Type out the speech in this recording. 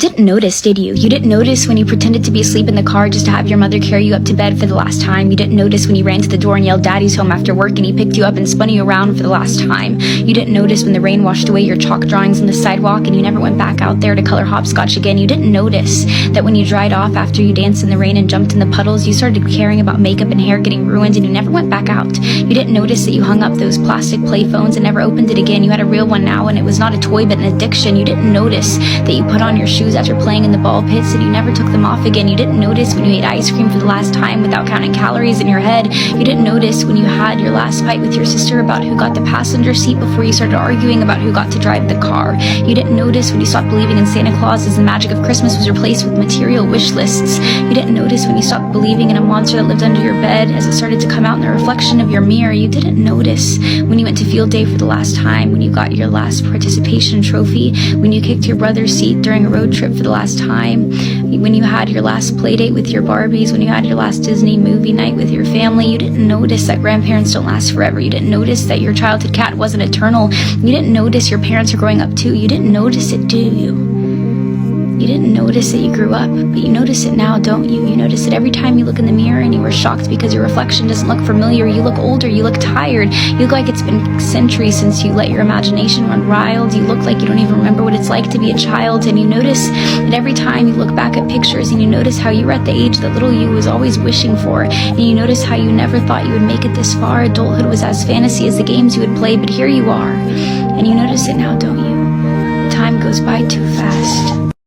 Didn't notice, did you? You didn't notice when you pretended to be asleep in the car just to have your mother carry you up to bed for the last time. You didn't notice when you ran to the door and yelled "Daddy's home" after work and he picked you up and spun you around for the last time. You didn't notice when the rain washed away your chalk drawings on the sidewalk and you never went back out there to color hopscotch again. You didn't notice that when you dried off after you danced in the rain and jumped in the puddles, you started caring about makeup and hair getting ruined and you never went back out. You didn't notice that you hung up those plastic play phones and never opened it again. You had a real one now and it was not a toy but an addiction. You didn't notice that you put on your shoes after playing in the ball pits and you never took them off again. You didn't notice when you ate ice cream for the last time without counting calories in your head. You didn't notice when you had your last fight with your sister about who got the passenger seat before you started arguing about who got to drive the car. You didn't notice when you stopped believing in Santa Claus as the magic of Christmas was replaced with material wish lists. You didn't notice when you stopped believing in a monster that lived under your bed as it started to come out in the reflection of your mirror. You didn't notice when you went to field day for the last time, when you got your last participation trophy, when you kicked your brother's seat during a road trip for the last time, when you had your last play date with your Barbies, when you had your last Disney movie night with your family. You didn't notice that grandparents don't last forever. You didn't notice that your childhood cat wasn't eternal. You didn't notice your parents are growing up too. You didn't notice it, do you? You didn't notice that you grew up, but you notice it now, don't you? You notice it every time you look in the mirror and you were shocked because your reflection doesn't look familiar. You look older, you look tired, you look like it's been centuries since you let your imagination run wild. You look like you don't even remember what it's like to be a child, and you notice that every time you look back at pictures and you notice how you were at the age that little you was always wishing for, and you notice how you never thought you would make it this far. Adulthood was as fantasy as the games you would play, but here you are, and you notice it now, don't you? Time goes by too fast.